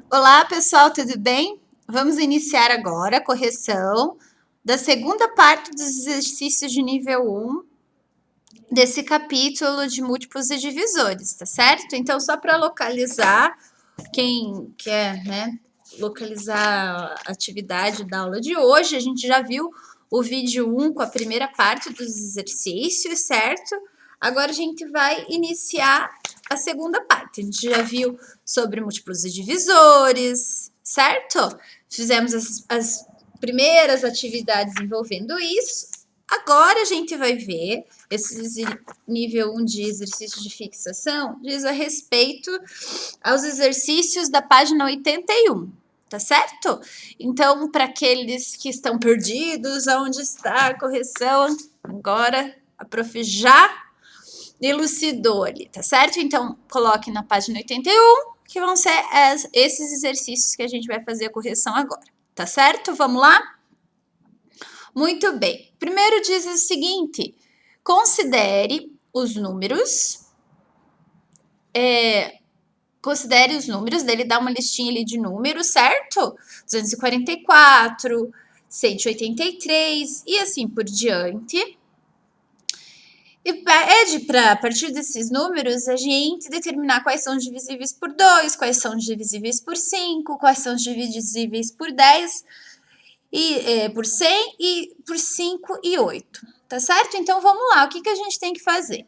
Olá, pessoal, tudo bem? Vamos iniciar agora a correção da segunda parte dos exercícios de nível 1 desse capítulo de múltiplos e divisores, tá certo? Então, só para localizar, quem quer, né, localizar a atividade da aula de hoje, a gente já viu o vídeo 1 com a primeira parte dos exercícios, certo? Agora a gente vai iniciar a segunda parte. A gente já viu sobre múltiplos e divisores, certo? Fizemos as primeiras atividades envolvendo isso. Agora a gente vai ver esse nível 1 de exercício de fixação, diz a respeito aos exercícios da página 81, tá certo? Então, para aqueles que estão perdidos, aonde está a correção, agora a prof já elucidou ali, tá certo? Então, coloque na página 81, que vão ser esses exercícios que a gente vai fazer a correção agora, tá certo? Vamos lá? Muito bem. Primeiro diz o seguinte: considere os números. Considere os números, dele dá uma listinha ali de números, certo? 244, 183 e assim por diante. E pede para, a partir desses números, a gente determinar quais são divisíveis por 2, quais são divisíveis por 5, quais são divisíveis por 10, por 100 e por 5 e 8, tá certo? Então, vamos lá, o que a gente tem que fazer?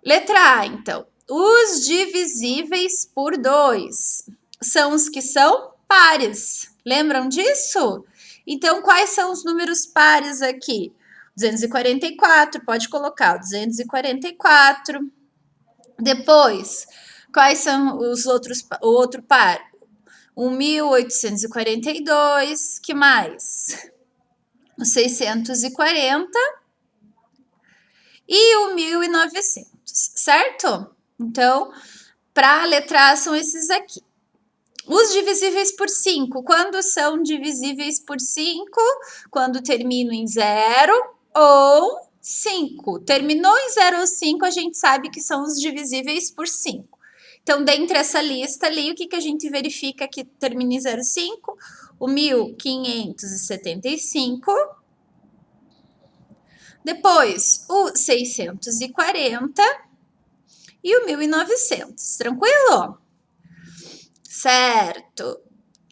Letra A, então. Os divisíveis por 2 são os que são pares. Lembram disso? Então, quais são os números pares aqui? 244, pode colocar o 244. Depois, quais são os outros, o outro par? 1842, que mais? O 640 e o 1900, certo? Então, para a letra A são esses aqui. Os divisíveis por 5, quando são divisíveis por 5? Quando terminam em 0 ou 5. Terminou em 0 ou 5, a gente sabe que são os divisíveis por 5. Então, dentre essa lista ali, o que a gente verifica que termina em 0 ou 5? O 1575. Depois, o 640 e o 1900. Tranquilo? Certo.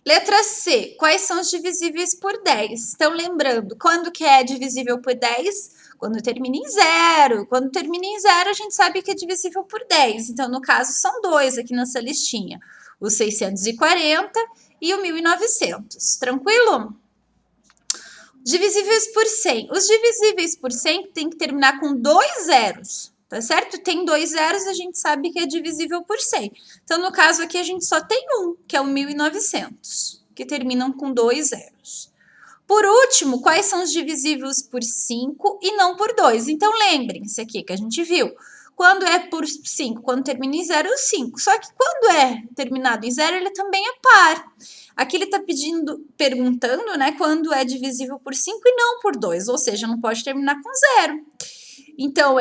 Letra C. Quais são os divisíveis por 10? Então, lembrando, quando que é divisível por 10? Quando termina em 0. Quando termina em 0, a gente sabe que é divisível por 10. Então, no caso, são dois aqui nessa listinha. O 640 e o 1900. Tranquilo? Divisíveis por 100. Os divisíveis por 100 tem que terminar com 2 zeros, tá certo? Tem 2 zeros, a gente sabe que é divisível por 100. Então, no caso aqui, a gente só tem um, que é o 1900, que terminam com 2 zeros. Por último, quais são os divisíveis por 5 e não por 2? Então, lembrem-se aqui que a gente viu. Quando é por 5, quando termina em 0, é o 5. Só que quando é terminado em 0, ele também é par. Aqui ele está perguntando, né, quando é divisível por 5 e não por 2, ou seja, não pode terminar com 0. Então,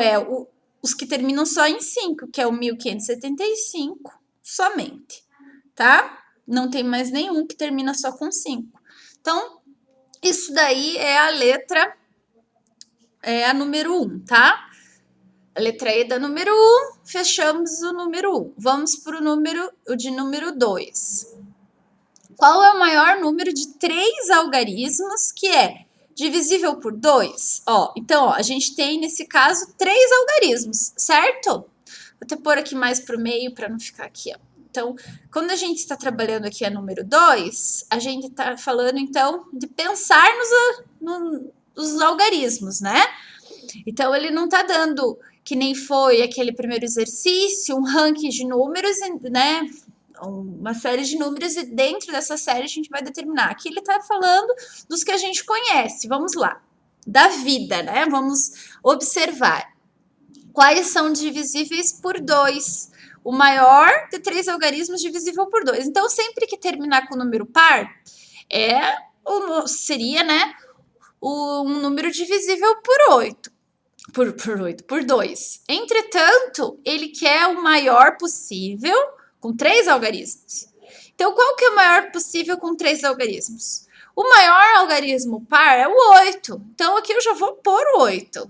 os que terminam só em 5, que é o 1575 somente, tá? Não tem mais nenhum que termina só com 5. Então, isso daí é a letra, a número 1, tá? A letra E da número 1, fechamos o número 1. Vamos para o de número 2. Qual é o maior número de 3 algarismos que é divisível por 2? Então, a gente tem, nesse caso, 3 algarismos, certo? Vou até pôr aqui mais para o meio para não ficar aqui, ó. Então, quando a gente está trabalhando aqui a número 2, a gente está falando, então, de pensar nos algarismos, né? Então, ele não está dando, que nem foi aquele primeiro exercício, um ranking de números, né? Uma série de números e dentro dessa série a gente vai determinar. Aqui ele está falando dos que a gente conhece. Vamos lá. Da vida, né? Vamos observar. Quais são divisíveis por 2? O maior de 3 algarismos divisível por 2. Então, sempre que terminar com o número par, seria, né, um número divisível por 8. Por 2. Entretanto, ele quer o maior possível com 3 algarismos. Então, qual que é o maior possível com 3 algarismos? O maior algarismo par é o 8. Então, aqui eu já vou pôr o 8.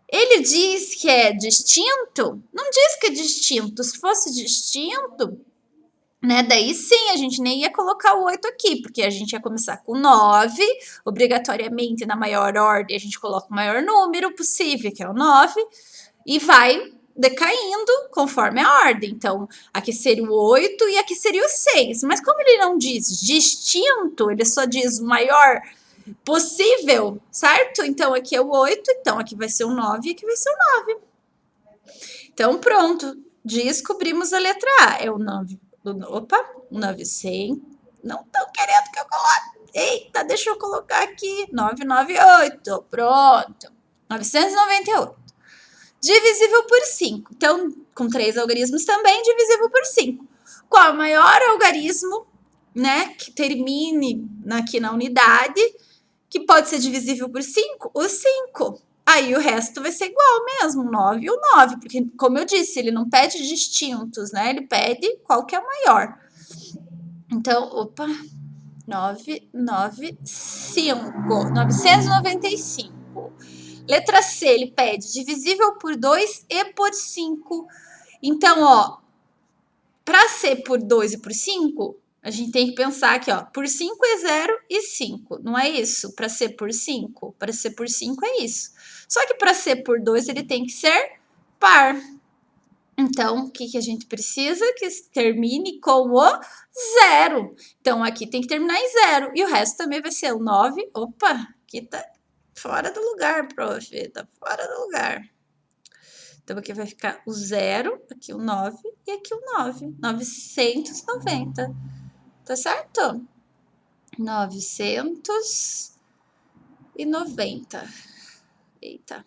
Ele diz que é distinto? Não diz que é distinto. Se fosse distinto, né, daí sim, a gente nem ia colocar o 8 aqui, porque a gente ia começar com 9, obrigatoriamente na maior ordem a gente coloca o maior número possível, que é o 9, e vai decaindo conforme a ordem. Então, aqui seria o 8 e aqui seria o 6. Mas como ele não diz distinto, ele só diz o maior possível, certo? Então, aqui é o 8, então aqui vai ser o 9 e aqui vai ser o 9. Então, pronto. Descobrimos a letra A. É o 9. Opa, 900. Não estão querendo que eu coloque. Eita, deixa eu colocar aqui. 998. Pronto. 998. Divisível por 5. Então, com 3 algarismos também, divisível por 5. Qual o maior algarismo, né, que termine aqui na unidade, que pode ser divisível por 5? O 5. Aí o resto vai ser igual mesmo, 9 e o 9, porque, como eu disse, ele não pede distintos, né? Ele pede qual que é o maior. Então, opa, 995. Letra C, ele pede divisível por 2 e por 5. Então, ó, para ser por 2 e por 5, a gente tem que pensar aqui, ó, por 5 é 0 e 5, não é isso? Para ser por 5? Para ser por 5 é isso. Só que para ser por 2, ele tem que ser par. Então, o que a gente precisa? Que termine com o 0. Então, aqui tem que terminar em 0. E o resto também vai ser o 9. Opa, aqui tá fora do lugar, prof. Tá fora do lugar. Então, aqui vai ficar o 0, aqui o 9 e aqui o 9. 990. Tá certo? 990. Eita.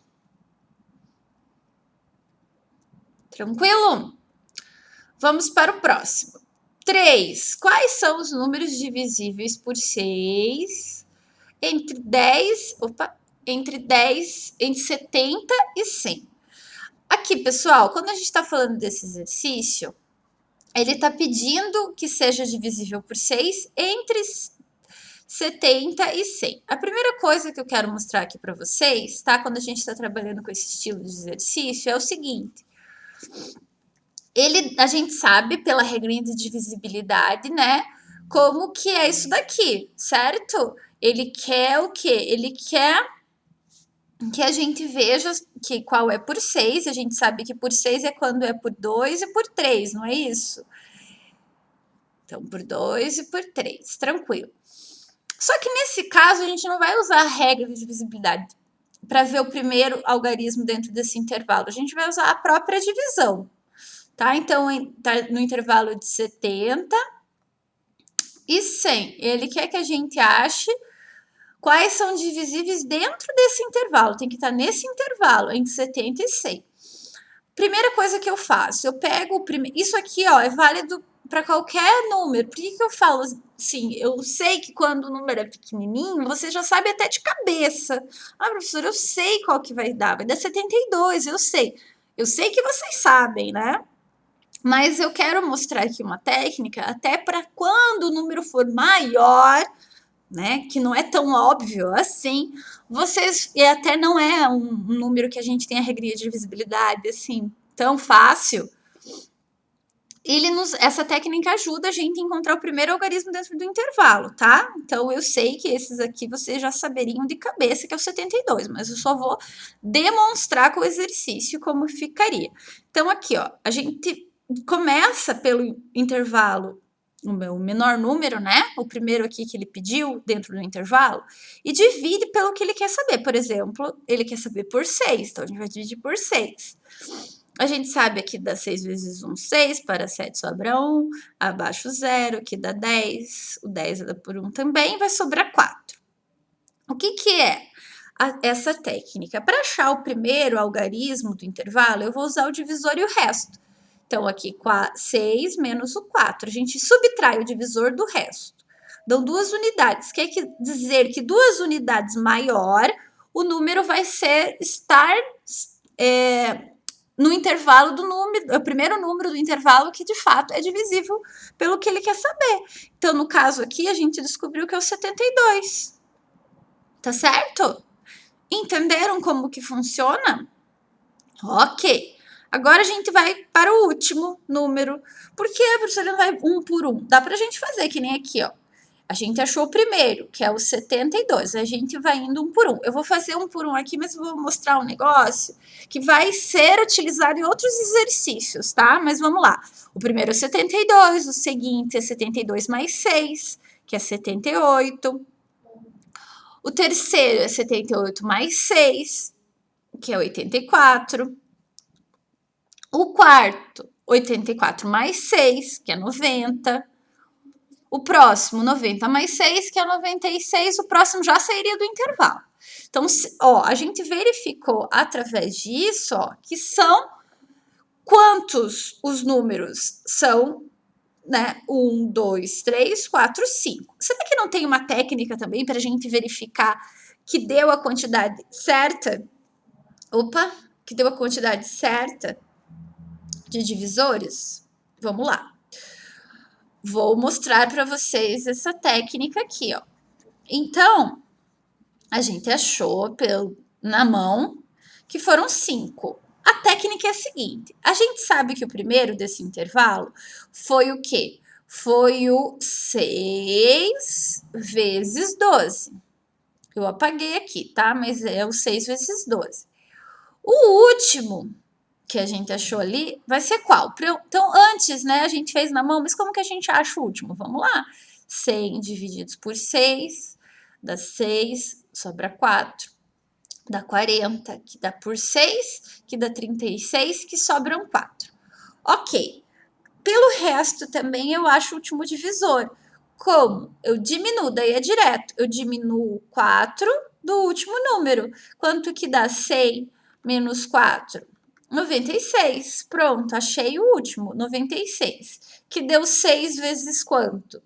Tranquilo? Vamos para o próximo. 3. Quais são os números divisíveis por 6 entre 10, entre 70 e 100? Aqui, pessoal, quando a gente está falando desse exercício, ele está pedindo que seja divisível por 6 entre 70 e 100. A primeira coisa que eu quero mostrar aqui para vocês, tá? Quando a gente está trabalhando com esse estilo de exercício, é o seguinte. A gente sabe, pela regrinha de divisibilidade, né? Como que é isso daqui, certo? Ele quer o quê? Ele quer que a gente veja que qual é por 6. A gente sabe que por 6 é quando é por 2 e por 3, não é isso? Então, por 2 e por 3, tranquilo. Só que nesse caso, a gente não vai usar a regra de divisibilidade para ver o primeiro algarismo dentro desse intervalo. A gente vai usar a própria divisão, tá? Então, tá no intervalo de 70 e 100. Ele quer que a gente ache quais são divisíveis dentro desse intervalo. Tem que estar nesse intervalo, entre 70 e 100. Primeira coisa que eu faço, eu pego o primeiro... Isso aqui, ó, é válido para qualquer número. Por que eu falo assim? Eu sei que quando o número é pequenininho, você já sabe até de cabeça. Ah, professora, eu sei qual que vai dar. Vai dar 72, eu sei. Eu sei que vocês sabem, né? Mas eu quero mostrar aqui uma técnica até para quando o número for maior, né, que não é tão óbvio assim, vocês, e até não é um número que a gente tem a regrinha de divisibilidade assim, tão fácil, essa técnica ajuda a gente a encontrar o primeiro algarismo dentro do intervalo, tá? Então, eu sei que esses aqui vocês já saberiam de cabeça que é o 72, mas eu só vou demonstrar com o exercício como ficaria. Então, aqui, ó, a gente começa pelo intervalo, o meu menor número, né? O primeiro aqui que ele pediu dentro do intervalo, e divide pelo que ele quer saber. Por exemplo, ele quer saber por 6, então a gente vai dividir por 6. A gente sabe aqui dá 6 vezes 1, 6, para 7 sobra 1, abaixo 0, que dá 10, o 10 dá por 1 também, vai sobrar 4. O que é essa técnica? Para achar o primeiro algarismo do intervalo, eu vou usar o divisor e o resto. Então, aqui, 6 menos o 4. A gente subtrai o divisor do resto. Dão 2 unidades. Quer dizer que 2 unidades maior, o número vai estar no intervalo do número, o primeiro número do intervalo que de fato é divisível pelo que ele quer saber. Então, no caso aqui, a gente descobriu que é o 72. Tá certo? Entenderam como que funciona? Ok. Agora a gente vai para o último número. Por que a professora não vai um por um? Dá pra gente fazer, que nem aqui, ó. A gente achou o primeiro, que é o 72. A gente vai indo um por um. Eu vou fazer um por um aqui, mas vou mostrar um negócio que vai ser utilizado em outros exercícios, tá? Mas vamos lá. O primeiro é 72, o seguinte é 72 mais 6, que é 78. O terceiro é 78 mais 6, que é 84. O quarto, 84 mais 6, que é 90. O próximo, 90 mais 6, que é 96. O próximo já sairia do intervalo. Então, ó, a gente verificou através disso, ó, que são quantos os números são, né? 1, 2, 3, 4, 5. Será que não tem uma técnica também para a gente verificar que deu a quantidade certa? Opa, que deu a quantidade certa de divisores? Vamos lá. Vou mostrar para vocês essa técnica aqui, ó. Então, a gente achou na mão que foram 5. A técnica é a seguinte: a gente sabe que o primeiro desse intervalo foi o quê? Foi o 6 vezes 12. Eu apaguei aqui, tá? Mas é o 6 vezes 12. O último que a gente achou ali vai ser qual? Então, antes, né, a gente fez na mão, mas como que a gente acha o último? Vamos lá. 100 divididos por 6, dá 6, sobra 4. Dá 40, que dá por 6, que dá 36, que sobram 4. Ok. Pelo resto também eu acho o último divisor. Como? Eu diminuo, daí é direto. Eu diminuo 4 do último número. Quanto que dá 100 menos 4? 96. Pronto, achei o último, 96. Que deu 6 vezes quanto?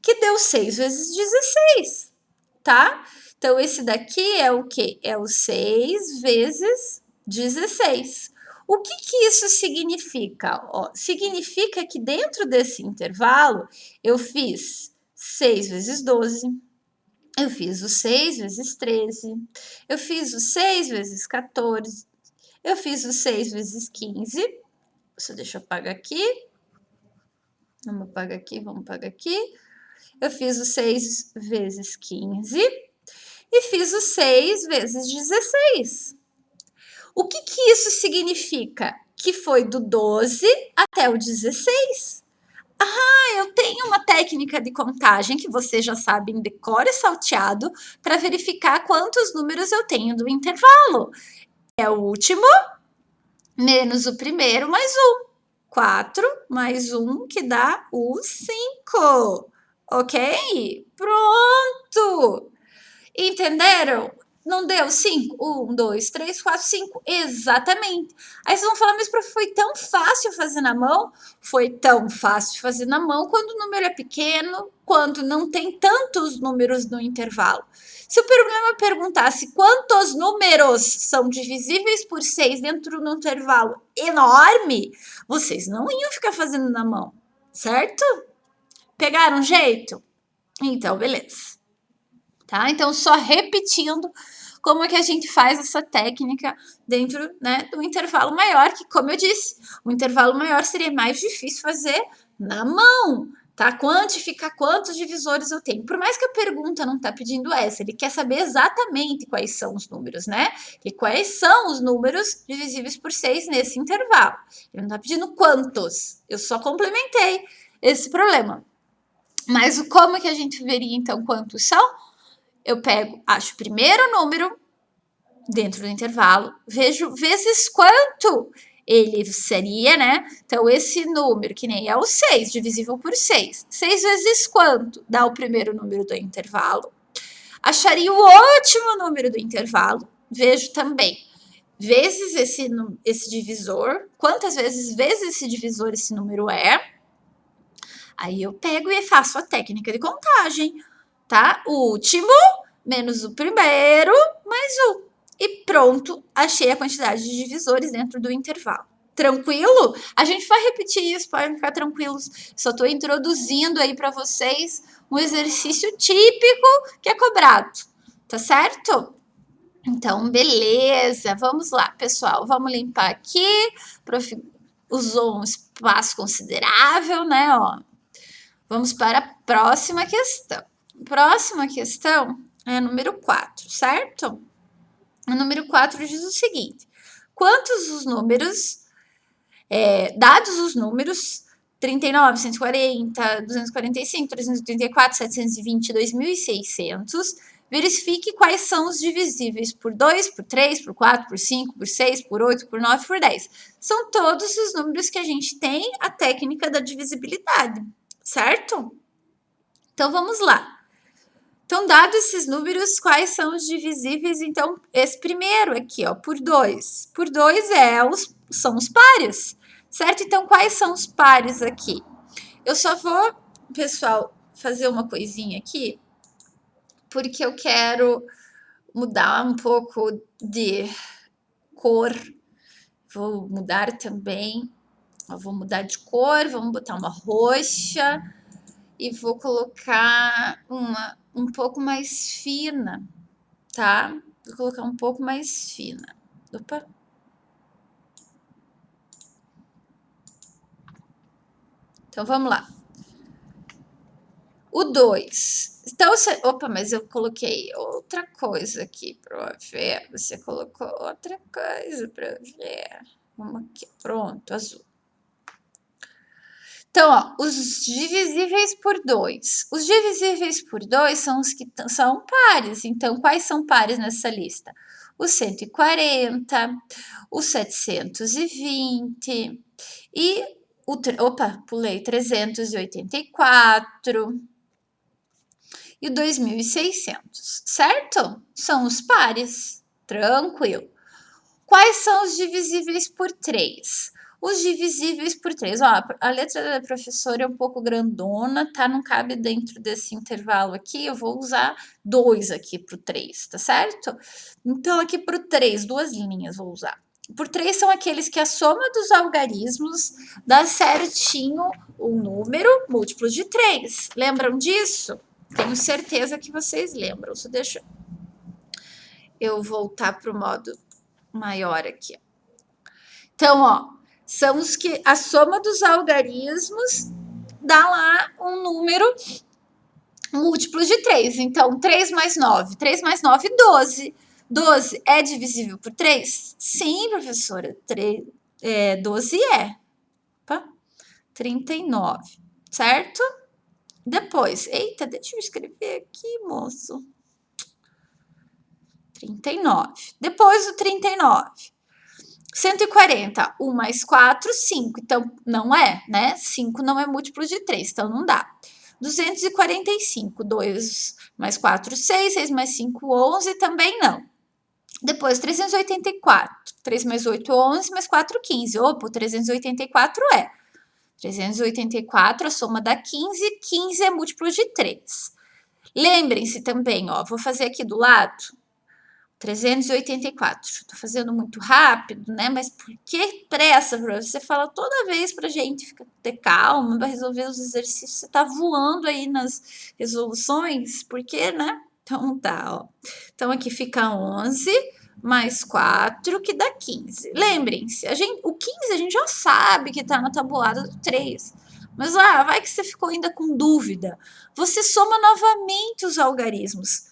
Que deu 6 vezes 16, tá? Então, esse daqui é o quê? É o 6 vezes 16. O que isso significa? Ó, significa que dentro desse intervalo, eu fiz 6 vezes 12, eu fiz o 6 vezes 13, eu fiz o 6 vezes 14, eu fiz o 6 vezes 15. Deixa eu apagar aqui. Vamos apagar aqui, vamos apagar aqui. Eu fiz o 6 vezes 15 e fiz o 6 vezes 16. O que isso significa? Que foi do 12 até o 16. Ah, eu tenho uma técnica de contagem que vocês já sabem de cor e salteado para verificar quantos números eu tenho do intervalo. É o último menos o primeiro mais 1. 4 mais 1, que dá o 5. Ok? Pronto! Entenderam? Não deu 5? 1, 2, 3, 4, 5. Exatamente. Aí vocês vão falar, mas prof, foi tão fácil fazer na mão? Foi tão fácil fazer na mão quando o número é pequeno, quando não tem tantos números no intervalo. Se o problema perguntasse quantos números são divisíveis por 6 dentro de um intervalo enorme, vocês não iam ficar fazendo na mão, certo? Pegaram jeito? Então, beleza. Tá? Então, só repetindo como é que a gente faz essa técnica dentro, né, do intervalo maior, que, como eu disse, o intervalo maior seria mais difícil fazer na mão, tá? Quantificar quantos divisores eu tenho. Por mais que a pergunta não tá pedindo essa, ele quer saber exatamente quais são os números, né? E quais são os números divisíveis por 6 nesse intervalo. Ele não tá pedindo quantos, eu só complementei esse problema. Mas como que a gente veria, então, quantos são? Eu pego, acho o primeiro número dentro do intervalo, vejo vezes quanto ele seria, né? Então, esse número, que nem é o 6, divisível por 6. 6 vezes quanto? Dá o primeiro número do intervalo. Acharia o último número do intervalo. Vejo também vezes esse divisor. Quantas vezes esse divisor esse número é? Aí eu pego e faço a técnica de contagem, tá? O último menos o primeiro mais 1. E pronto, achei a quantidade de divisores dentro do intervalo. Tranquilo? A gente vai repetir isso, podem ficar tranquilos. Só estou introduzindo aí para vocês um exercício típico que é cobrado, tá certo? Então, beleza. Vamos lá, pessoal. Vamos limpar aqui. Prof. Usou um espaço considerável, né? Ó. Vamos para a próxima questão. Próxima questão é a número 4, certo? O número 4 diz o seguinte: quantos os números, dados os números 39, 140, 245, 384, 720, 2.600, verifique quais são os divisíveis por 2, por 3, por 4, por 5, por 6, por 8, por 9, por 10. São todos os números que a gente tem a técnica da divisibilidade, certo? Então, vamos lá. Então, dados esses números, quais são os divisíveis? Então, esse primeiro aqui, ó, por 2. Por 2 são os pares, certo? Então, quais são os pares aqui? Eu só vou, pessoal, fazer uma coisinha aqui, porque eu quero mudar um pouco de cor. Vou mudar também, vou mudar de cor, vamos botar uma roxa e vou colocar uma um pouco mais fina, tá? Vou colocar um pouco mais fina. Opa. Então, vamos lá. O 2. Então, opa, mas eu coloquei outra coisa aqui para ver. Você colocou outra coisa para ver. Vamos aqui. Pronto, azul. Então, ó, os divisíveis por 2. Os divisíveis por 2 são os que são pares. Então, quais são pares nessa lista? O 140, o 720 e o... Opa, pulei. 384 e o 2.600, certo? São os pares. Tranquilo. Quais são os divisíveis por 3? Os divisíveis por 3, ó, a letra da professora é um pouco grandona, tá? Não cabe dentro desse intervalo aqui, eu vou usar 2 aqui pro 3, tá certo? Então, aqui pro 3, 2 linhas vou usar. Por 3 são aqueles que a soma dos algarismos dá certinho um número múltiplo de 3. Lembram disso? Tenho certeza que vocês lembram. Só deixa eu voltar pro modo maior aqui. Então, ó, são os que a soma dos algarismos dá lá um número múltiplo de 3. Então, 3 mais 9. 3 mais 9, 12. 12 é divisível por 3? Sim, professora. 12 é. Opa, 39, certo? Depois, eita, deixa eu escrever aqui, moço. 39. Depois do 39. 140, 1 mais 4, 5. Então, não é, né? 5 não é múltiplo de 3, então não dá. 245, 2 mais 4, 6. 6 mais 5, 11. Também não. Depois, 384. 3 mais 8, 11. Mais 4, 15. Opa, 384 é. 384, a soma dá 15. 15 é múltiplo de 3. Lembrem-se também, ó, vou fazer aqui do lado. 384. Estou fazendo muito rápido, né? Mas por que pressa? Você fala toda vez para a gente ter calma, para resolver os exercícios. Você está voando aí nas resoluções, por quê, né? Então tá, ó. Então aqui fica 11 mais 4, que dá 15. Lembrem-se, o 15 a gente já sabe que está na tabuada do 3. Mas vai que você ficou ainda com dúvida. Você soma novamente os algarismos.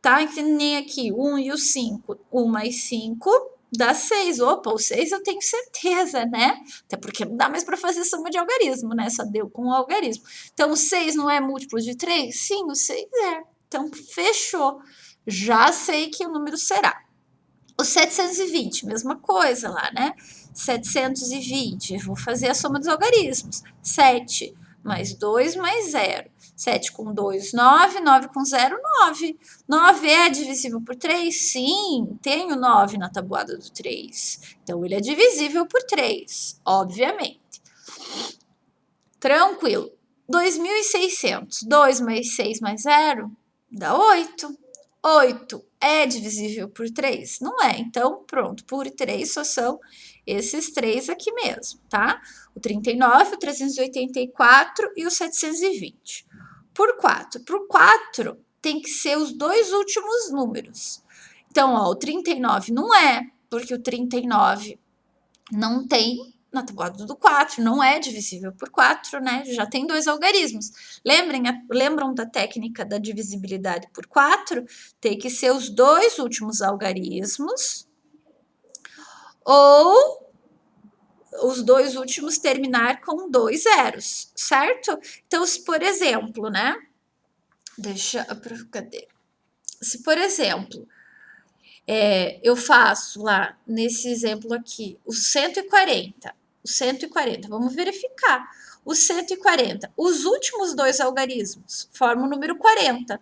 Tá? Que nem aqui, 1 e o 5. 1 mais 5 dá 6. Opa, o 6 eu tenho certeza, né? Até porque não dá mais para fazer soma de algarismo, né? Só deu com o algarismo. Então, o 6 não é múltiplo de 3? Sim, o 6 é. Então, fechou. Já sei que o número será. O 720, mesma coisa lá, né? 720, vou fazer a soma dos algarismos. 7 mais 2 mais 0. 7 com 2, 9. 9 com 0, 9. 9 é divisível por 3? Sim, tenho 9 na tabuada do 3. Então, ele é divisível por 3, obviamente. Tranquilo. 2.600. 2 mais 6 mais 0 dá 8. 8 é divisível por 3? Não é. Então, pronto, por 3 só são esses 3 aqui mesmo, tá? O 39, o 384 e o 720. Por 4. Por 4 tem que ser os dois últimos números. Então, ó, o 39 não é, porque o 39 não tem na tabuada do 4, não é divisível por 4, né? Já tem dois algarismos. Lembram da técnica da divisibilidade por 4? Tem que ser os dois últimos algarismos ou os dois últimos terminar com 2 zeros, certo? Então, se por exemplo, né? Cadê? Se por exemplo, eu faço lá, nesse exemplo aqui, o 140, vamos verificar. O 140, os últimos dois algarismos formam o número 40.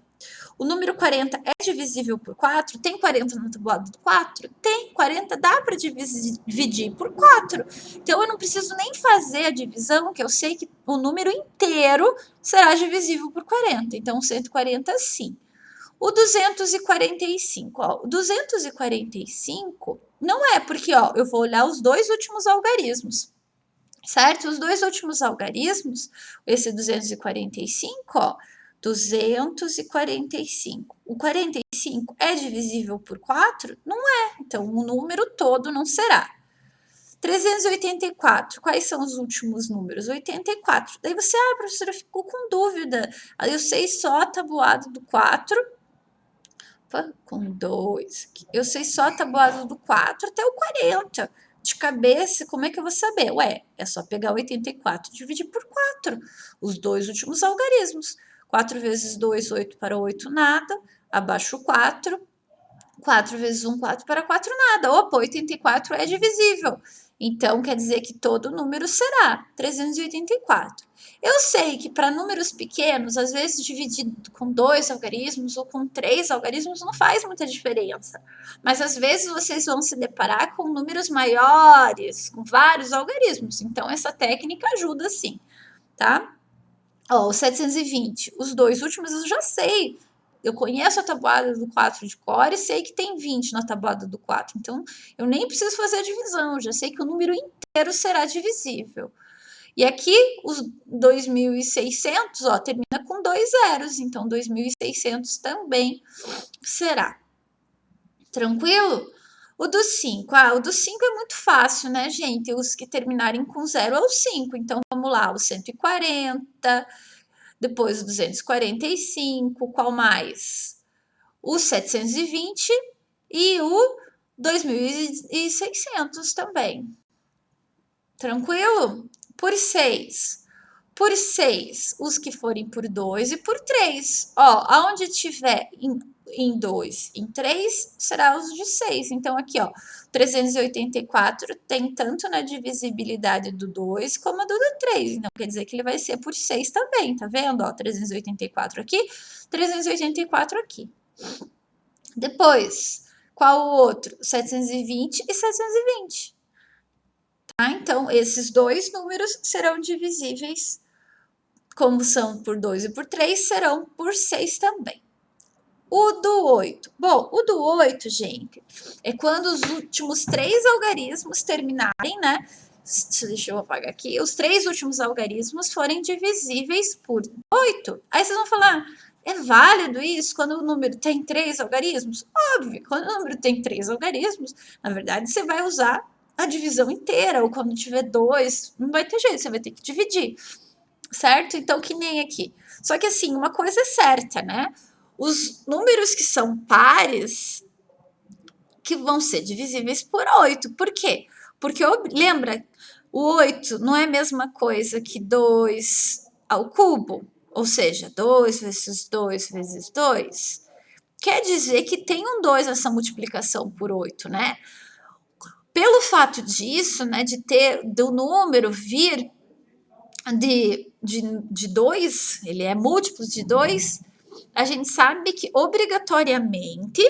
O número 40 é divisível por 4? Tem 40 na tabuada do 4? Tem, 40 dá para dividir por 4. Então, eu não preciso nem fazer a divisão, que eu sei que o número inteiro será divisível por 40. Então, 140 sim. O 245, ó, o 245 não é, porque ó, eu vou olhar os dois últimos algarismos, certo? Os dois últimos algarismos, esse 245, ó, 245. O 45 é divisível por 4? Não é, então o número todo não será. 384, quais são os últimos números? 84. Daí você, professora, ficou com dúvida. Aí eu sei só a tabuada do 4 com 2. Eu sei só a tabuada do 4 até o 40. De cabeça, como é que eu vou saber? Ué, é só pegar 84 e dividir por 4. Os dois últimos algarismos. 4 vezes 2, 8 para 8, nada. Abaixo o 4. 4 vezes 1, 4 para 4, nada. Opa, 84 é divisível. Então, quer dizer que todo número será 384. Eu sei que para números pequenos, às vezes dividido com 2 algarismos ou com 3 algarismos não faz muita diferença. Mas às vezes vocês vão se deparar com números maiores, com vários algarismos. Então, essa técnica ajuda sim, tá? Ó, o 720, os dois últimos eu já sei. Eu conheço a tabuada do 4 de cor e sei que tem 20 na tabuada do 4. Então, eu nem preciso fazer a divisão, já sei que o número inteiro será divisível. E aqui, os 2.600, ó, termina com 2 zeros. Então, 2.600 também será. Tranquilo? O do 5. O do 5 é muito fácil, né, gente? Os que terminarem com 0 é o 5. Então, vamos lá, o 140... Depois o 245, qual mais? O 720 e o 2.600 também. Tranquilo? Por 6. Por 6, os que forem por 2 e por 3. Ó, aonde tiver em 2, em 3, será os de 6. Então, aqui, ó, 384 tem tanto na divisibilidade do 2 como a do 3. Então, quer dizer que ele vai ser por 6 também, tá vendo? Ó, 384 aqui, 384 aqui. Depois, qual o outro? 720 e 720. Tá? Então, esses dois números serão divisíveis, como são por 2 e por 3, serão por 6 também. O do 8. Bom, o do 8, gente, é quando os últimos 3 algarismos terminarem, né? Deixa eu apagar aqui. Os 3 últimos algarismos forem divisíveis por 8. Aí vocês vão falar, é válido isso quando o número tem 3 algarismos? Óbvio, quando o número tem 3 algarismos, na verdade, você vai usar a divisão inteira, ou quando tiver 2, não vai ter jeito, você vai ter que dividir, certo? Então, que nem aqui. Só que assim, uma coisa é certa, né? Os números que são pares que vão ser divisíveis por 8. Por quê? Porque, lembra, o 8 não é a mesma coisa que 2 ao cubo, ou seja, 2 vezes 2 vezes 2. Quer dizer que tem um 2 nessa multiplicação por 8, né? Pelo fato disso, né, de ter do número vir de 2, ele é múltiplo de 2, a gente sabe que obrigatoriamente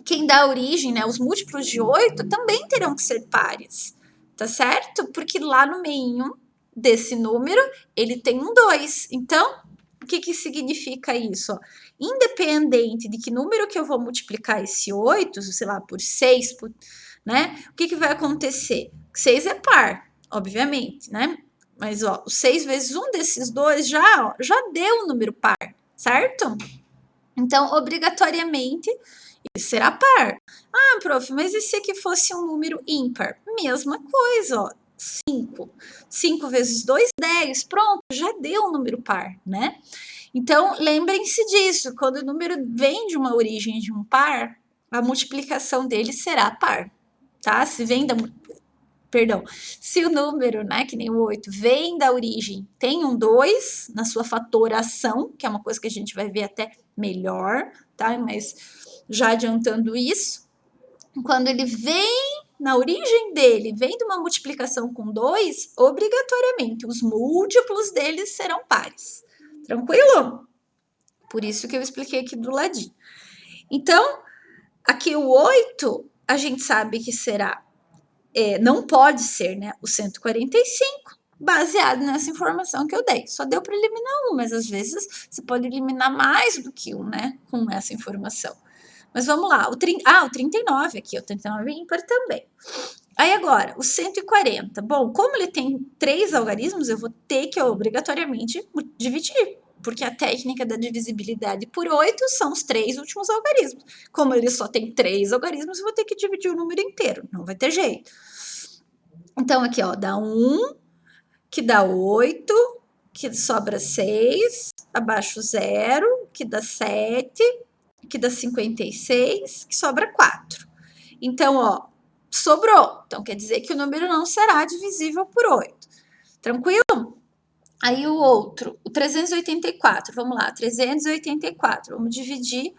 quem dá origem, né, os múltiplos de 8 também terão que ser pares, tá certo? Porque lá no meio desse número ele tem um 2. Então, O que significa isso? Ó? Independente de que número que eu vou multiplicar esse 8, sei lá, por 6, né? O que vai acontecer? 6 é par, obviamente, né? Mas, ó, o 6 vezes um desses dois já deu um número par, certo? Então, obrigatoriamente, isso será par. Ah, prof, mas e se aqui fosse um número ímpar? Mesma coisa, ó. 5. 5 vezes 2, 10. Pronto, já deu um número par, né? Então, lembrem-se disso. Quando o número vem de uma origem de um par, a multiplicação dele será par, tá? Se vem da... Perdão. Se o número, né, que nem o 8, vem da origem, tem um 2 na sua fatoração, que é uma coisa que a gente vai ver até melhor, tá? Mas já adiantando isso, quando ele vem na origem dele, vem de uma multiplicação com 2, obrigatoriamente os múltiplos deles serão pares. Tranquilo? Por isso que eu expliquei aqui do ladinho. Então, aqui o 8, a gente sabe que será, não pode ser, né, o 145, baseado nessa informação que eu dei. Só deu para eliminar um, mas às vezes você pode eliminar mais do que um, né, com essa informação. Mas vamos lá, o 39 aqui, o 39 é ímpar também. Aí agora, o 140. Bom, como ele tem 3 algarismos, eu vou ter que obrigatoriamente dividir, porque a técnica da divisibilidade por 8 são os 3 últimos algarismos. Como ele só tem 3 algarismos, eu vou ter que dividir o número inteiro, não vai ter jeito. Então, aqui, ó, dá 1, que dá 8, que sobra 6, abaixo 0, que dá 7, que dá 56, que sobra 4. Então, ó, sobrou. Então, quer dizer que o número não será divisível por 8. Tranquilo? Aí o outro, o 384, vamos lá, 384, vamos dividir,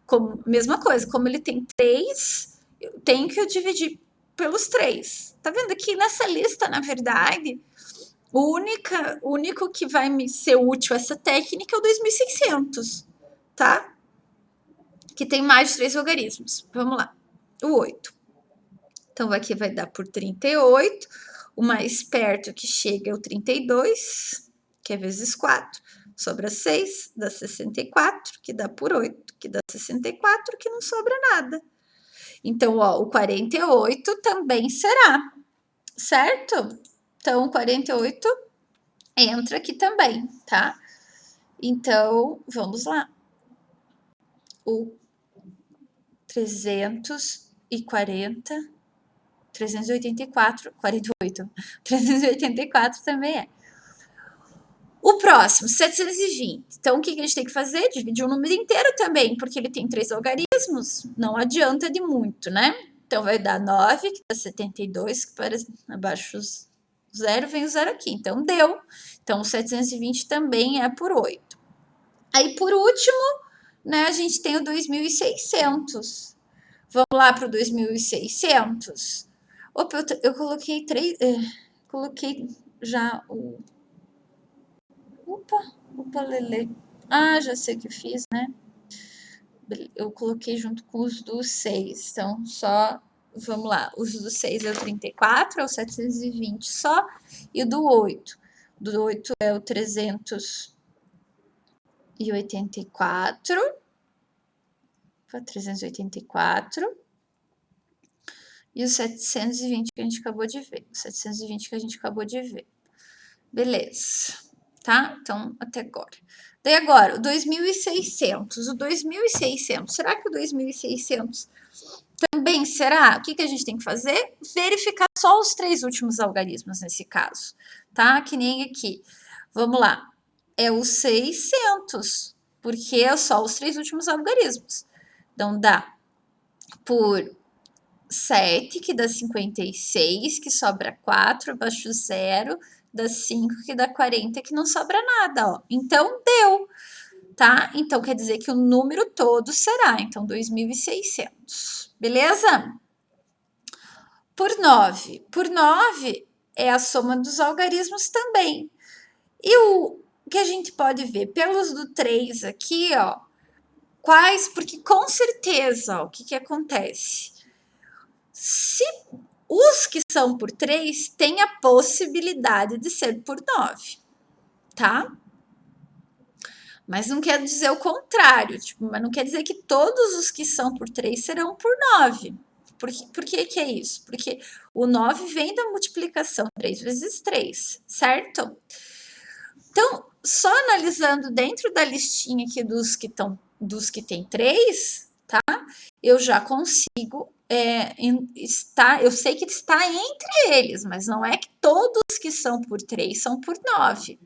como, mesma coisa, como ele tem 3, eu tenho que dividir pelos 3. Tá vendo aqui nessa lista, na verdade, o único que vai me ser útil essa técnica é o 2600, tá? Que tem mais de 3 algarismos. Vamos lá, o 8. Então, aqui vai dar por 38. O mais perto que chega é o 32, que é vezes 4. Sobra 6, dá 64, que dá por 8, que dá 64, que não sobra nada. Então, ó, o 48 também será, certo? Então, o 48 entra aqui também, tá? Então, vamos lá. O 384, 48, 384 também é. O próximo, 720. Então, o que a gente tem que fazer? Dividir o número inteiro também, porque ele tem 3 algarismos, não adianta de muito, né? Então, vai dar 9, que dá 72, que para abaixo do 0, vem o 0 aqui. Então, deu. Então, o 720 também é por 8. Aí, por último, né, a gente tem o 2600. Vamos lá para o 2600. Opa, eu coloquei 3... coloquei já o... Opa, Lele. Ah, já sei o que eu fiz, né? Eu coloquei junto com os dos 6. Então, só... Vamos lá. Os do 6 é o 34, é o 720 só. E o do 8. Do 8 é o 384. 384. E o 720 que a gente acabou de ver. O 720 que a gente acabou de ver. Beleza. Tá? Então, até agora. Daí agora, o 2600. O 2600. Será que o 2600 também será? O que a gente tem que fazer? Verificar só os 3 últimos algarismos nesse caso. Tá? Que nem aqui. Vamos lá. É o 600. Porque é só os 3 últimos algarismos. Então, dá por 7, que dá 56, que sobra 4, abaixo 0, dá 5, que dá 40, que não sobra nada, ó. Então, deu, tá? Então, quer dizer que o número todo será, então, 2.600, beleza? Por 9. Por 9 é a soma dos algarismos também. E o que a gente pode ver pelos do 3 aqui, ó, quais, porque com certeza, ó, o que acontece? Se os que são por 3 têm a possibilidade de ser por 9, tá? Mas não quer dizer o contrário, tipo, mas não quer dizer que todos os que são por 3 serão por 9. Por que é isso? Porque o 9 vem da multiplicação 3 vezes 3, certo? Então, só analisando dentro da listinha aqui dos que tem 3, tá? Eu já consigo eu sei que está entre eles, mas não é que todos que são por 3 são por 9.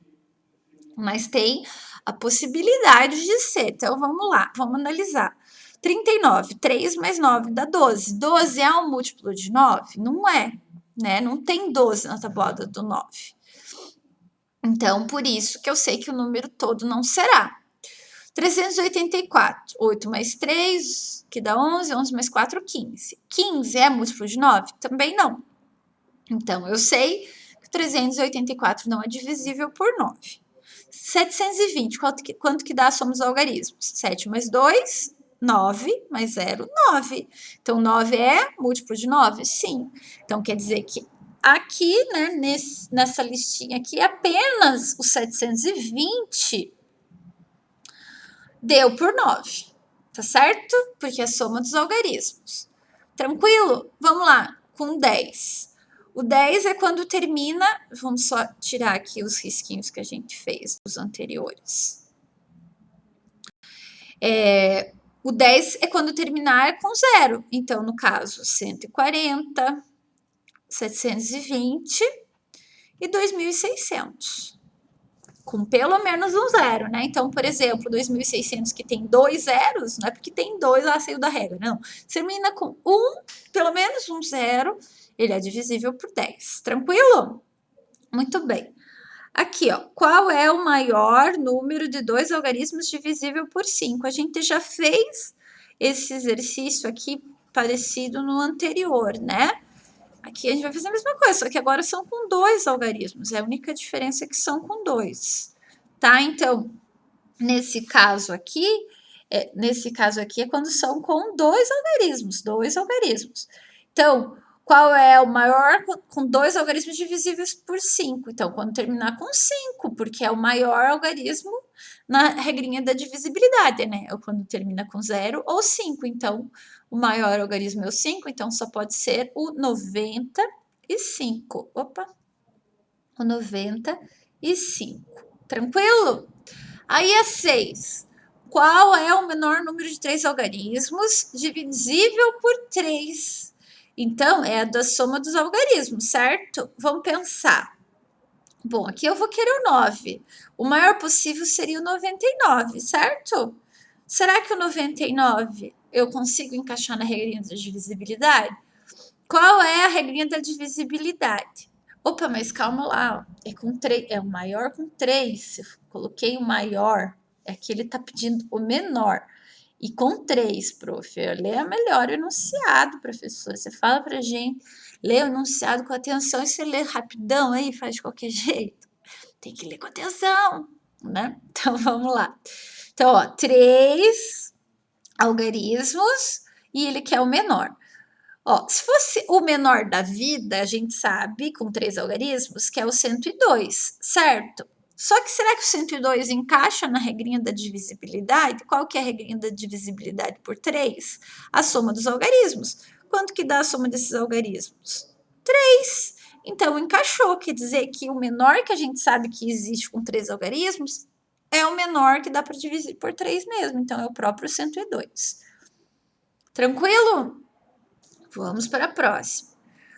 Mas tem a possibilidade de ser. Então, vamos lá, vamos analisar. 39, 3 mais 9 dá 12. 12 é um múltiplo de 9? Não é, né? Não tem 12 na tabuada do 9. Então, por isso que eu sei que o número todo não será. 384, 8 mais 3, que dá 11, 11 mais 4, 15. 15 é múltiplo de 9? Também não. Então, eu sei que 384 não é divisível por 9. 720, quanto que dá a soma dos algarismos? 7 mais 2, 9, mais 0, 9. Então, 9 é múltiplo de 9? Sim. Então, quer dizer que aqui, né, nessa listinha aqui, apenas o 720 deu por 9, tá certo? Porque é a soma dos algarismos. Tranquilo? Vamos lá, com 10. O 10 é quando termina, vamos só tirar aqui os risquinhos que a gente fez dos anteriores. O 10 é quando terminar com 0. Então, no caso, 140, 720 e 2.600. Com pelo menos um zero, né? Então, por exemplo, 2.600 que tem 2 zeros, não é porque tem 2 lá saiu da regra, não. Termina com pelo menos um zero, ele é divisível por 10. Tranquilo? Muito bem. Aqui, ó, qual é o maior número de 2 algarismos divisível por 5? A gente já fez esse exercício aqui parecido no anterior, né? Aqui a gente vai fazer a mesma coisa, só que agora são com 2 algarismos. É a única diferença que são com 2. Tá? Então, nesse caso aqui é quando são com 2 algarismos. Então, qual é o maior com 2 algarismos divisíveis por 5? Então, quando terminar com 5, porque é o maior algarismo na regrinha da divisibilidade, né? Ou quando termina com 0 ou 5. Então, o maior algarismo é o 5, então só pode ser o 95. Opa! O 95. Tranquilo? Aí é 6. Qual é o menor número de 3 algarismos divisível por 3? Então, é a da soma dos algarismos, certo? Vamos pensar. Bom, aqui eu vou querer o 9. O maior possível seria o 99, certo? Será que o 99 eu consigo encaixar na regrinha da divisibilidade? Qual é a regrinha da divisibilidade? Opa, mas calma lá, é com 3, é o maior com 3. Eu coloquei o maior, é que ele tá pedindo o menor. E com 3, prof. Lê melhor o enunciado, professora. Você fala pra gente, lê o enunciado com atenção e você lê rapidão aí, faz de qualquer jeito. Tem que ler com atenção, né? Então vamos lá. Então, ó, 3 algarismos e ele quer o menor. Ó, se fosse o menor da vida, a gente sabe, com 3 algarismos, que é o 102, certo? Só que será que o 102 encaixa na regrinha da divisibilidade? Qual que é a regrinha da divisibilidade por 3? A soma dos algarismos. Quanto que dá a soma desses algarismos? 3. Então, encaixou. Quer dizer que o menor que a gente sabe que existe com 3 algarismos é o menor que dá para dividir por 3 mesmo. Então, é o próprio 102. Tranquilo? Vamos para a próxima.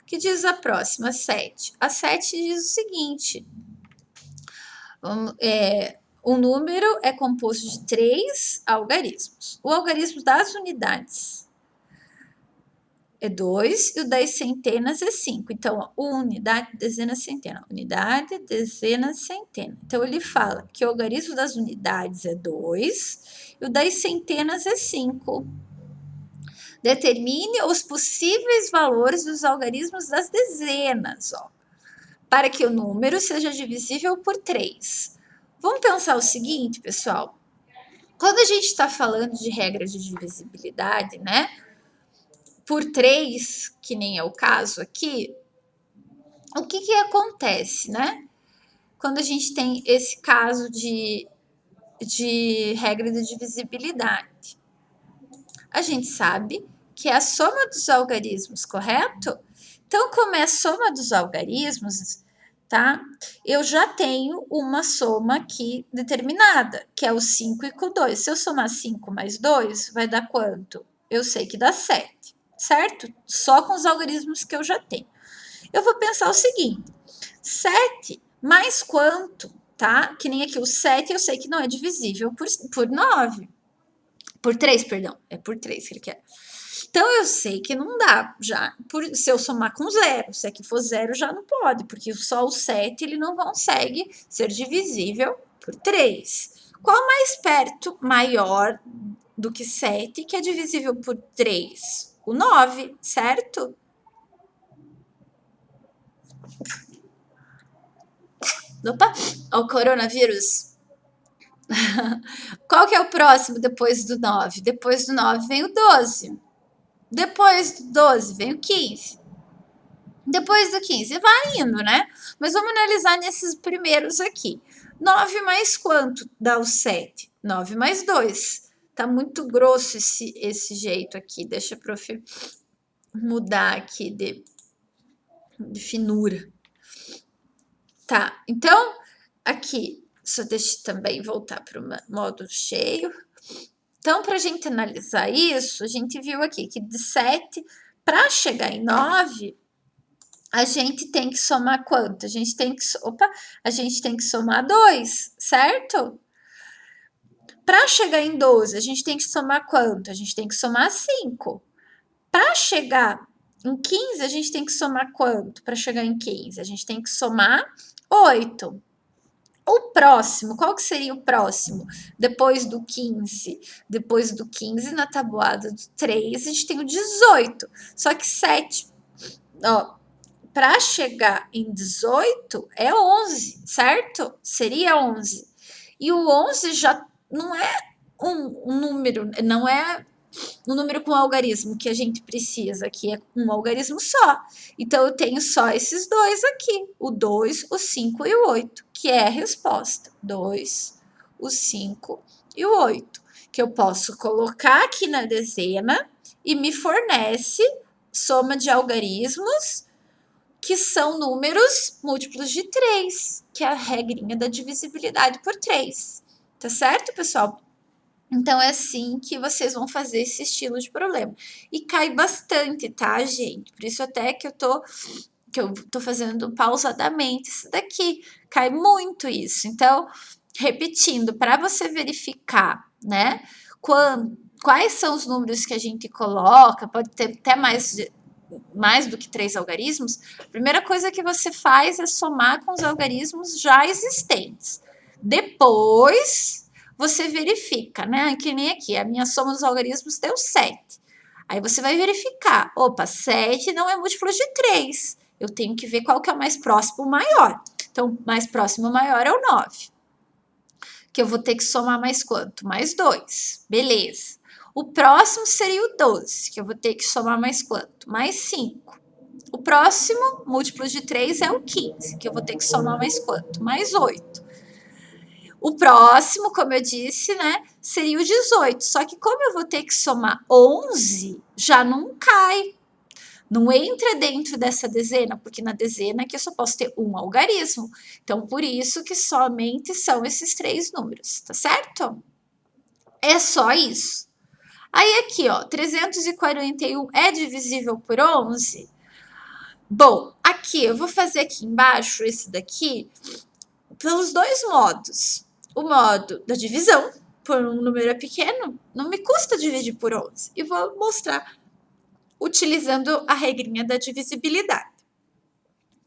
O que diz a próxima? 7. A 7 diz o seguinte: o número é composto de 3 algarismos. O algarismo das unidades é 2 e o das centenas é 5. Então, ó, unidade, dezena, centena. Unidade, dezena, centena. Então, ele fala que o algarismo das unidades é 2 e o das centenas é 5. Determine os possíveis valores dos algarismos das dezenas, ó, para que o número seja divisível por 3. Vamos pensar o seguinte, pessoal. Quando a gente está falando de regra de divisibilidade, né? Por 3, que nem é o caso aqui, o que acontece, né? Quando a gente tem esse caso de de regra de divisibilidade. A gente sabe que é a soma dos algarismos, correto? Então, como é a soma dos algarismos, tá? Eu já tenho uma soma aqui determinada, que é o 5 e com 2. Se eu somar 5 mais 2, vai dar quanto? Eu sei que dá 7, certo? Só com os algarismos que eu já tenho. Eu vou pensar o seguinte, 7 mais quanto, tá? Que nem aqui, o 7 eu sei que não é divisível por 9. Por 3, perdão. É por 3 que ele quer. Então, eu sei que não dá já. Se eu somar com 0, se aqui for 0, já não pode, porque só o 7 ele não consegue ser divisível por 3. Qual mais perto, maior do que 7, que é divisível por 3? O 9, certo? Opa, o coronavírus. Qual que é o próximo depois do 9? Depois do 9 vem o 12. Depois do 12 vem o 15. Depois do 15 vai indo, né? Mas vamos analisar nesses primeiros aqui. 9 mais quanto dá o 7? 9 mais 2. Tá muito grosso esse jeito aqui. Deixa eu mudar aqui de finura. Tá, então, aqui, só deixa eu também voltar para o modo cheio. Então, para a gente analisar isso, a gente viu aqui que de 7 para chegar em 9, a gente tem que somar quanto? A gente tem que somar 2, certo? Para chegar em 12, a gente tem que somar quanto? A gente tem que somar 5. Para chegar em 15, a gente tem que somar quanto? Para chegar em 15, a gente tem que somar 8. O próximo, qual que seria o próximo? Depois do 15. Depois do 15, na tabuada do 3, a gente tem o 18. Só que 7, ó, para chegar em 18 é 11, certo? Seria 11. E o 11 já não é um número, não é um número com algarismo que a gente precisa, que é um algarismo só. Então, eu tenho só esses dois aqui, o 2, o 5 e o 8, que é a resposta. 2, o 5 e o 8, que eu posso colocar aqui na dezena e me fornece soma de algarismos que são números múltiplos de 3, que é a regrinha da divisibilidade por 3. Tá certo, pessoal? Então, é assim que vocês vão fazer esse estilo de problema. E cai bastante, tá, gente? Por isso até que eu tô fazendo pausadamente isso daqui. Cai muito isso. Então, repetindo, para você verificar, né, quais são os números que a gente coloca, pode ter até mais do que 3 algarismos, a primeira coisa que você faz é somar com os algarismos já existentes. Depois, você verifica, né? Que nem aqui, a minha soma dos algarismos deu 7. Aí você vai verificar, opa, 7 não é múltiplo de 3. Eu tenho que ver qual que é o mais próximo, o maior. Então, mais próximo, o maior é o 9. Que eu vou ter que somar mais quanto? Mais 2. Beleza. O próximo seria o 12, que eu vou ter que somar mais quanto? Mais 5. O próximo, múltiplo de 3, é o 15, que eu vou ter que somar mais quanto? Mais 8. O próximo, como eu disse, né, seria o 18. Só que como eu vou ter que somar 11, já não cai. Não entra dentro dessa dezena, porque na dezena aqui eu só posso ter um algarismo. Então, por isso que somente são esses 3 números, tá certo? É só isso. Aí aqui, ó, 341 é divisível por 11? Bom, aqui eu vou fazer aqui embaixo esse daqui pelos dois modos. O modo da divisão, por um número pequeno, não me custa dividir por 11. E vou mostrar utilizando a regrinha da divisibilidade.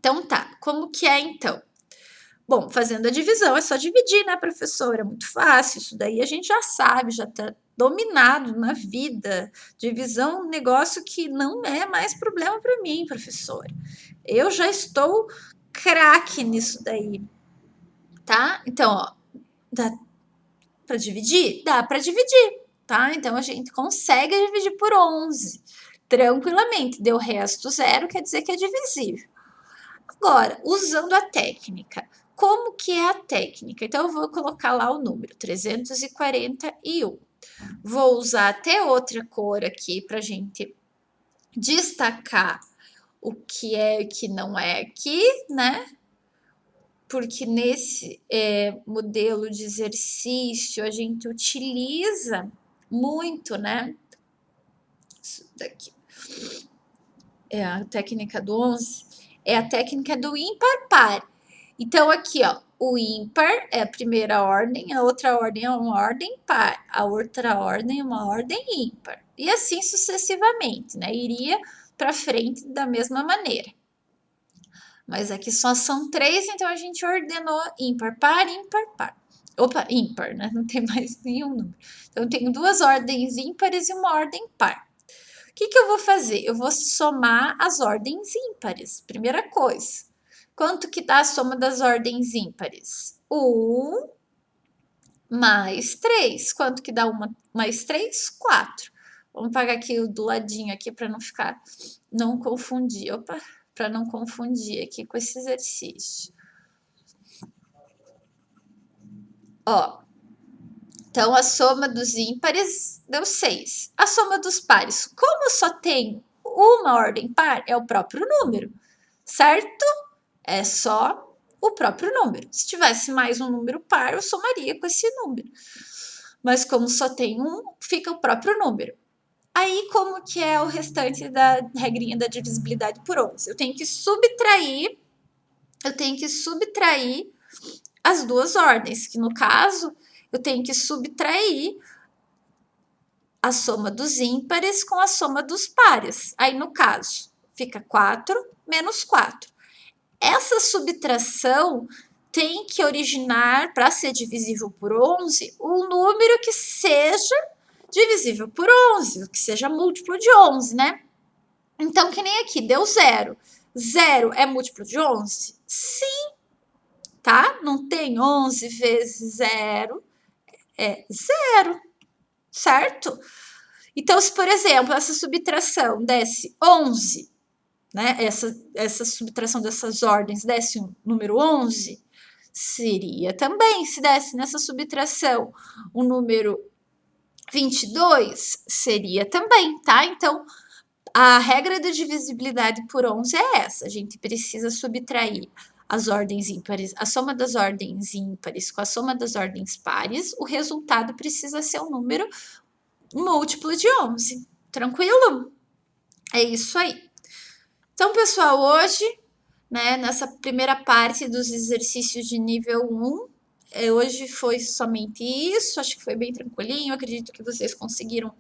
Então tá, como que é então? Bom, fazendo a divisão é só dividir, né, professora? É muito fácil, isso daí a gente já sabe, já tá dominado na vida. Divisão é um negócio que não é mais problema para mim, professora. Eu já estou craque nisso daí, tá? Então, ó, dá para dividir? Dá para dividir, tá? Então, a gente consegue dividir por 11 tranquilamente. Deu resto zero, quer dizer que é divisível. Agora, usando a técnica como que é a técnica? Então, eu vou colocar lá o número, 341. Vou usar até outra cor aqui para a gente destacar o que é e o que não é aqui, né? Porque nesse modelo de exercício a gente utiliza muito, né? Isso daqui é a técnica do 11, é a técnica do ímpar-par. Então, aqui, ó, o ímpar é a primeira ordem, a outra ordem é uma ordem par, a outra ordem é uma ordem ímpar. E assim sucessivamente, né? Iria para frente da mesma maneira. Mas aqui só são 3, então a gente ordenou ímpar, par, ímpar, par. Opa, ímpar, né? Não tem mais nenhum número. Então, eu tenho 2 ordens ímpares e uma ordem par. O que eu vou fazer? Eu vou somar as ordens ímpares. Primeira coisa. Quanto que dá a soma das ordens ímpares? 1 mais 3. Quanto que dá 1 mais 3? 4. Vamos pagar aqui do ladinho aqui para não confundir. Opa, para não confundir aqui com esse exercício. Ó, então a soma dos ímpares deu 6. A soma dos pares, como só tem uma ordem par, é o próprio número, certo? É só o próprio número. Se tivesse mais um número par, eu somaria com esse número. Mas como só tem um, fica o próprio número. Aí, como que é o restante da regrinha da divisibilidade por 11? Eu tenho que subtrair as duas ordens, que no caso, eu tenho que subtrair a soma dos ímpares com a soma dos pares. Aí, no caso, fica 4 menos 4. Essa subtração tem que originar, para ser divisível por 11, um número que seja divisível por 11, que seja múltiplo de 11, né? Então, que nem aqui, deu 0. 0 é múltiplo de 11? Sim, tá? Não tem 11 vezes 0, é 0, certo? Então, se, por exemplo, essa subtração desse 11, né? Essa subtração dessas ordens desse um número 11, seria também, se desse nessa subtração um número 22, seria também, tá? Então, a regra da divisibilidade por 11 é essa. A gente precisa subtrair as ordens ímpares, a soma das ordens ímpares com a soma das ordens pares, o resultado precisa ser um número múltiplo de 11. Tranquilo? É isso aí. Então, pessoal, hoje, né, nessa primeira parte dos exercícios de nível 1, hoje foi somente isso, acho que foi bem tranquilinho, acredito que vocês conseguiram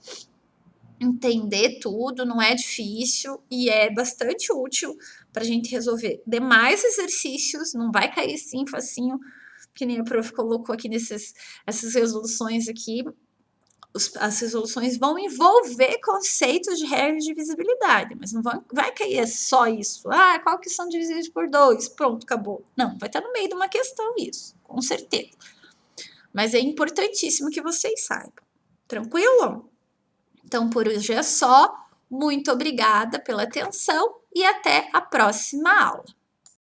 entender tudo, não é difícil e é bastante útil para a gente resolver demais exercícios, não vai cair sim facinho, que nem a prof colocou aqui essas resoluções aqui. As resoluções vão envolver conceitos de regra de divisibilidade, mas não vai cair só isso. Ah, qual que são divisíveis por 2? Pronto, acabou. Não, vai estar no meio de uma questão isso, com certeza. Mas é importantíssimo que vocês saibam. Tranquilo? Então, por hoje é só. Muito obrigada pela atenção e até a próxima aula.